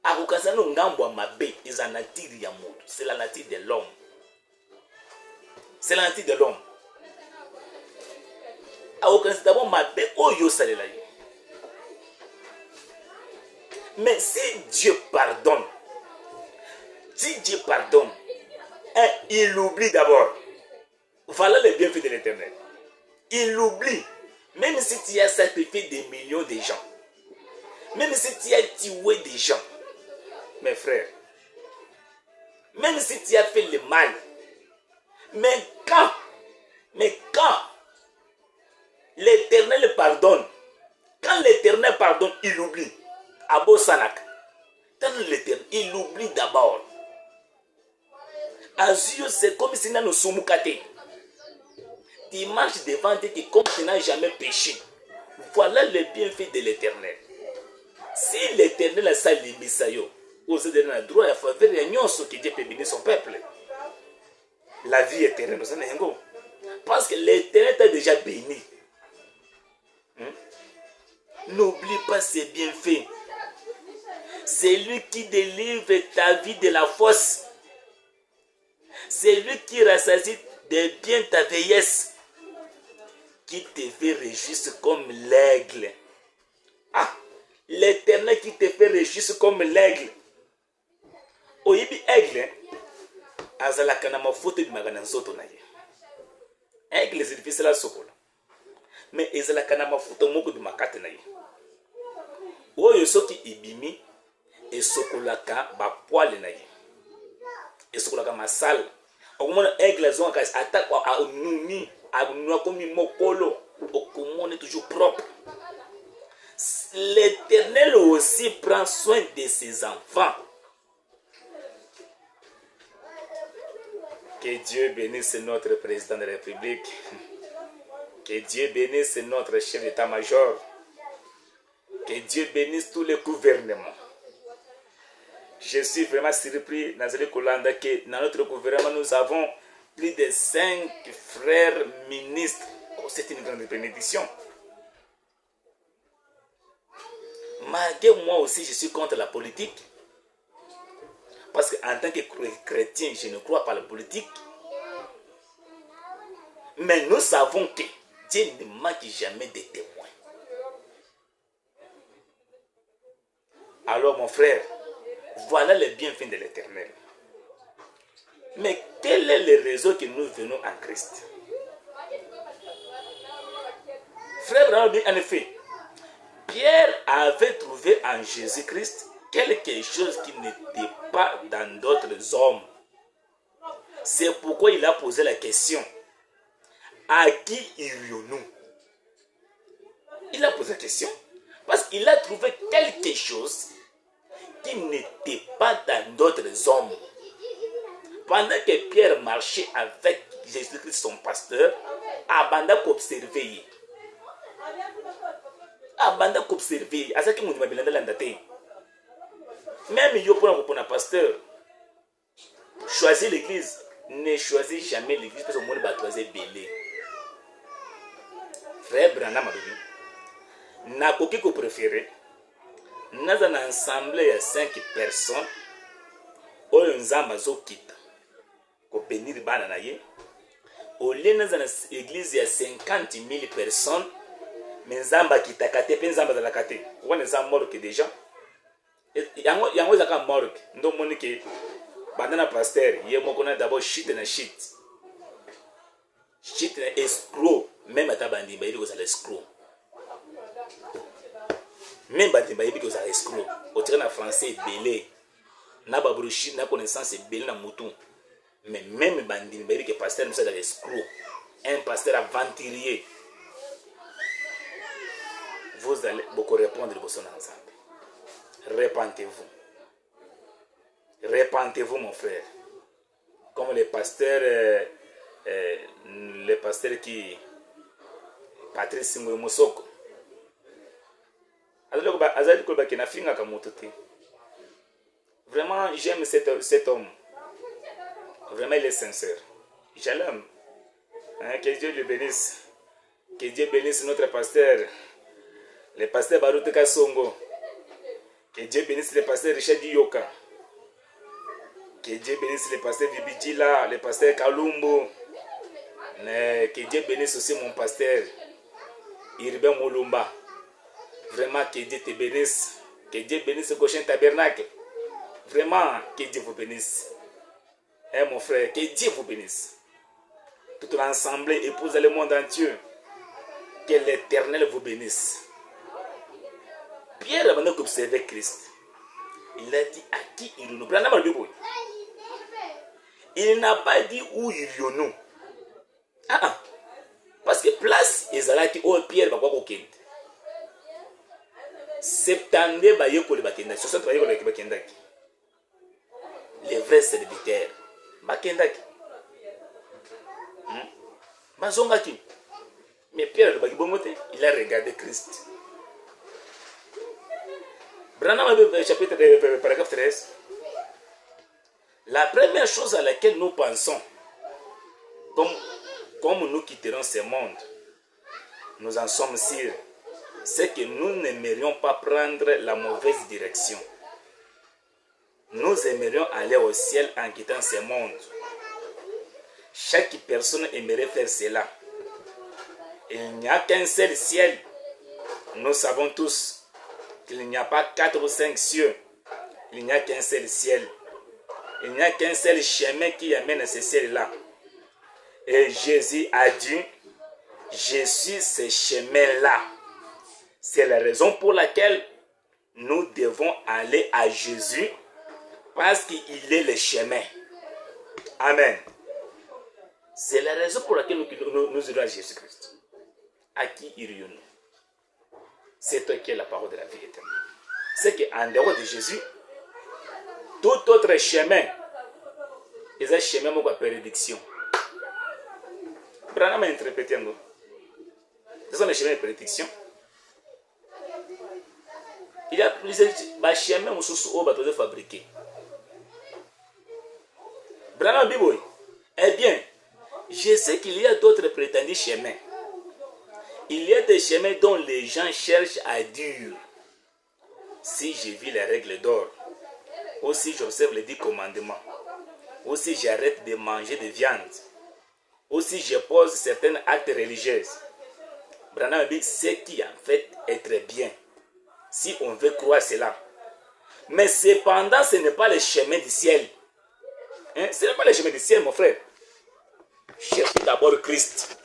A: Akokanisa no ngambo mabe eza nature ya moto, c'est la nature de l'homme. C'est la nature de l'homme. Akokanisa d'abord mabe oyo osalela ye. Mais si Dieu pardonne, il oublie d'abord. Voilà le bienfait de l'Éternel. Il oublie. Même si tu as sacrifié des millions de gens, même si tu as tué des gens, mes frères, même si tu as fait le mal, mais quand l'Éternel pardonne, il oublie. Abo Sanak, dans l'Éternel, il oublie d'abord. Azio, c'est comme si nous sommes catés. Tu marches devant Dieu comme tu n'as jamais péché. Voilà le bienfait de l'Éternel. Si l'Éternel a sali misayo, vous avez le droit à faire ce que Dieu peut bénir son peuple. La vie éternelle, parce que l'Éternel t'a déjà béni. N'oublie pas ses bienfaits. C'est lui qui délivre ta vie de la fosse. C'est lui qui rassasie de bien ta vieillesse, qui te fait réjouir comme l'aigle. Ah, l'Éternel qui te fait réjouir comme l'aigle. Oyibi aigle, azalaka na mafuta di magana nzoto na ye. Aigle c'est difficile à sokola. Mais ezalaka na mafuta moko di makate na ye. Oyo soki ibimi esokolaka ba poil na ye. Esokolaka masal. Okomona aigle zonka attaque a nuni, a nuna komi mokolo, okomona toujours propre. L'Éternel aussi prend soin de ses enfants. Que Dieu bénisse notre président de la République. Que Dieu bénisse notre chef d'état-major. Que Dieu bénisse tous les gouvernements. Je suis vraiment surpris dans que dans notre gouvernement, nous avons plus de 5 frères ministres. Oh, c'est une grande bénédiction. Malgré moi aussi, je suis contre la politique. Parce qu'en tant que chrétien, je ne crois pas à la politique. Mais nous savons que Dieu ne manque jamais de témoins. Alors mon frère, voilà le bienfait de l'Éternel. Mais quel est le réseau que nous venons en Christ? Frère, en effet, Pierre avait trouvé en Jésus-Christ quelque chose qui n'était pas dans d'autres hommes. C'est pourquoi il a posé la question: à qui irions-nous? Il a posé la question parce qu'il a trouvé quelque chose qui n'était pas dans d'autres hommes. Pendant que Pierre marchait avec Jésus-Christ, son pasteur, abanda qu'observer. Abanda qu'observer. À ce que nous disons, même yo pour un pasteur, choisir l'église. Ne choisis jamais l'église parce que le monde va choisir belé. Frère Branham a dit, n'a qu'aucun que préféré. Nous avons un assemblée de 5 personnes. Où nous avons quitté. Pour bénir les bananaye. Au lieu de une église de 50 000 personnes, mais nous avons quitté. Nous avons quitté. Nous avons mort déjà. Yango zaka mort. Nous avons dit que bandana pasteur, il y a beaucoup d'abord shit na shit. Shit na escroc. Même à ta bandi, il y a des escrocs. Même bandi, il y a des escrocs. Au terrain français, belé. Na babrushi, na connaissance belé na mouton. Mais même bandi, il y a des pasteurs, nous sommes des escrocs. Un pasteur aventurier. Vous allez beaucoup répondre de vos ensemble. Repentez-vous. Repentez-vous, mon frère. Comme les pasteurs qui Patrice Moussoko, Vraiment, j'aime cet homme. Vraiment, il est sincère. Je l'aime. Hein, que Dieu le bénisse. Que Dieu bénisse notre pasteur, le pasteur Baruti Kasongo. Que Dieu bénisse le pasteur Richard Diyoka. Que Dieu bénisse le pasteur Vibidjila, le pasteur Kalumbo. Que Dieu bénisse aussi mon pasteur Irben Moulumba. Vraiment, que Dieu te bénisse. Que Dieu bénisse Goshen Tabernacle. Vraiment, que Dieu vous bénisse. Hein, mon frère, que Dieu vous bénisse. Toute l'assemblée épouse le monde entier. Que l'Éternel vous bénisse. Pierre, avant d'observer Christ, il a dit à qui irions-nous? Il n'a pas dit où irions-nous. Parce que place ezalaki o Pierre bakwa kokende. Septande bayekoli bakenda. 60 bayekoli bakendaki. Les vrais serviteurs bakendaki. Bazongaki. Mais Pierre il a regardé Christ. Branham chapitre paragraphe 13. La première chose à laquelle nous pensons, comme nous quitterons ce monde, nous en sommes sûrs, c'est que nous n'aimerions pas prendre la mauvaise direction. Nous aimerions aller au ciel en quittant ce monde. Chaque personne aimerait faire cela. Il n'y a qu'un seul ciel. Nous savons tous qu'il n'y a pas 4 ou 5 cieux. Il n'y a qu'un seul ciel. Il n'y a qu'un seul chemin qui amène à ce ciel-là. Et Jésus a dit, je suis ce chemin-là. C'est la raison pour laquelle nous devons aller à Jésus, parce qu'il est le chemin. Amen. C'est la raison pour laquelle nous irons à Jésus-Christ. À qui irions-nous? C'est toi qui es la parole de la vie éternelle. C'est qu'en dehors de Jésus, tout autre chemin est un chemin de prédiction. Branham a interprété un mot. C'est un chemin de prédiction. Il y a plusieurs chemins qui sont fabriqués. Branham Biboy, eh bien, je sais qu'il y a d'autres prétendus chemins. Il y a des chemins dont les gens cherchent à dire, si je vis les règles d'or, ou si j'observe les 10 commandements, ou si j'arrête de manger de viande, ou si je pose certains actes religieux. Branham dit ce qui en fait est très bien, si on veut croire cela. Mais cependant, ce n'est pas le chemin du ciel. Hein? Ce n'est pas le chemin du ciel, mon frère. Cherchez d'abord Christ.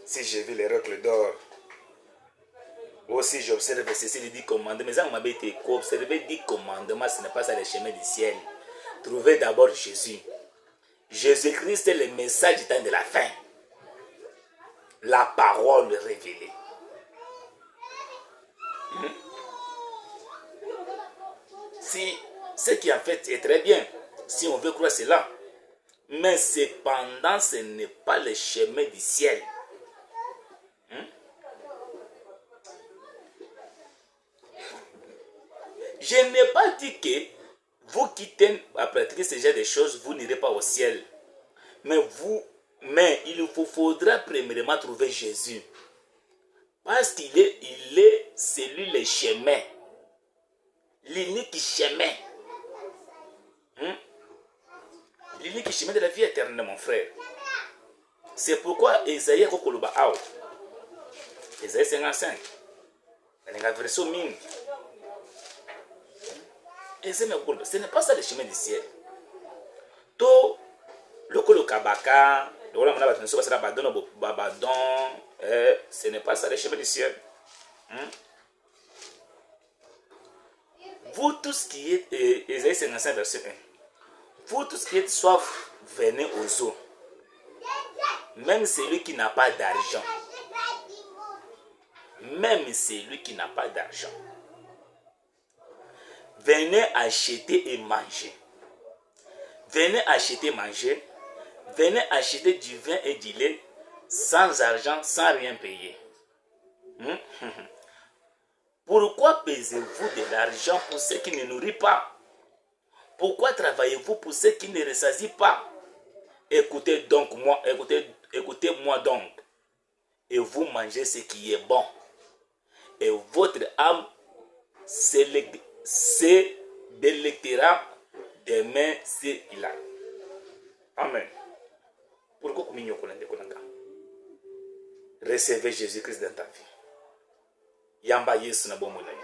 A: Si je vis les règles d'or, ou si j'observe ceci, les 10 commandements, mais observer 10 commandements, ce n'est pas ça le chemin du ciel. Trouvez d'abord Jésus. Jésus-Christ est le message du temps de la fin. La parole révélée. Si ce qui en fait est très bien, si on veut croire cela, mais cependant ce n'est pas le chemin du ciel. Je n'ai pas dit que vous qui tenez à pratiquer ce genre de choses, vous n'irez pas au ciel. Mais il vous faudra premièrement trouver Jésus. Parce qu'il est celui le chemin. L'unique chemin. L'unique chemin de la vie éternelle, mon frère. C'est pourquoi Esaïe Kokoloba Ao. Esaïe 55. Dans la version mine. Ce n'est pas ça le chemin du ciel. Tout le kabaka, ce n'est pas ça le chemin du ciel. Vous tous qui êtes, Esaïe 55 verset 1, vous tous qui êtes soif, venez aux eaux. Même celui qui n'a pas d'argent. Même celui qui n'a pas d'argent. Venez acheter et manger. Venez acheter et manger. venez acheter du vin et du lait sans argent, sans rien payer. Pourquoi pesez-vous de l'argent pour ceux qui ne nourrissent pas? Pourquoi travaillez-vous pour ceux qui ne ressasient pas? Écoutez moi donc, et vous mangez ce qui est bon, et votre âme se délectera demain s'il a. Amen. Pourquoi recevez Jésus-Christ dans ta vie. Yamba Yesu na bomo na yo.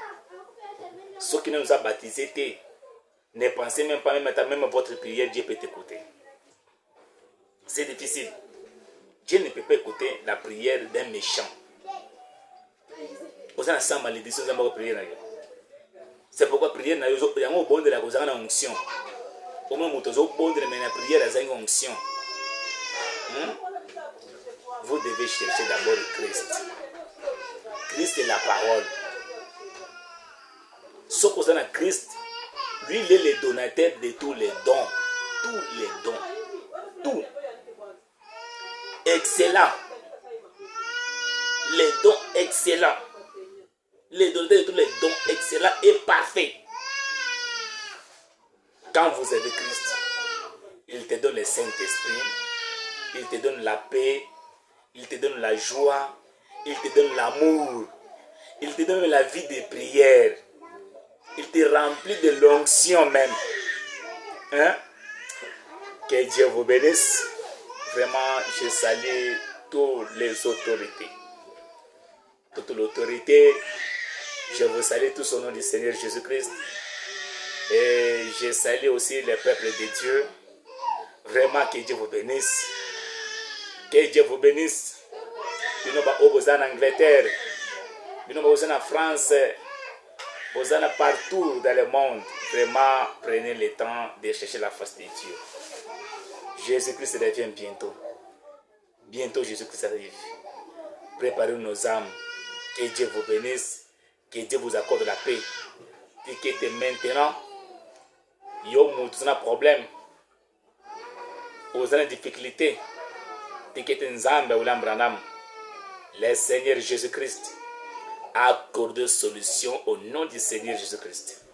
A: Ceux qui nous a baptisés, ne pensez même pas, même votre prière, Dieu peut t'écouter. C'est difficile. Dieu ne peut pas écouter la prière d'un méchant. Vous avez sans malédiction, vous avez prier. C'est pourquoi prier na yo, il y a un bon de la cause en onction. Au moins, vous avez bon de la prière à une onction. Vous devez chercher d'abord Christ. Christ est la parole. Ce qu'on a Christ, lui, il est le donateur de tous les dons. Tous les dons. Tout. Excellent. Les dons excellents. Les donateur de tous les dons excellents et parfaits. Quand vous avez Christ, il te donne le Saint-Esprit, il te donne la paix, il te donne la joie, il te donne l'amour, il te donne la vie de prière, il te remplit de l'onction même. Hein? Que Dieu vous bénisse. Vraiment, je salue toutes les autorités. Toute l'autorité, je vous salue tous au nom du Seigneur Jésus-Christ. Et je salue aussi le peuple de Dieu. Vraiment, que Dieu vous bénisse. Que Dieu vous bénisse. Nous sommes en Angleterre, nous sommes en France, nous sommes partout dans le monde. Vraiment, prenez le temps de chercher la face de Dieu. Jésus-Christ revient bientôt. Bientôt, Jésus-Christ arrive. Préparez nos âmes. Que Dieu vous bénisse. Que Dieu vous accorde la paix. Et que maintenant, vous avez un problème. Vous avez des difficultés. Le Seigneur Jésus-Christ accorde solution au nom du Seigneur Jésus-Christ.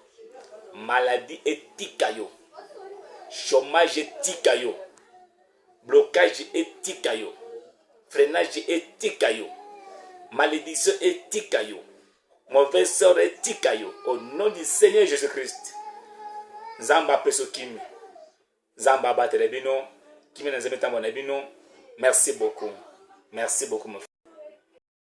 A: Maladie et tikayo. Chômage et tikayo. Blocage et tikayo. Freinage et tikayo. Malédiction et tikayo. Mauvais sort et tikayo. Au nom du Seigneur Jésus-Christ. Zamba peso kimi. Zamba batelebino. Kimi na zemetambo na bino. Merci beaucoup. Merci beaucoup, mon frère.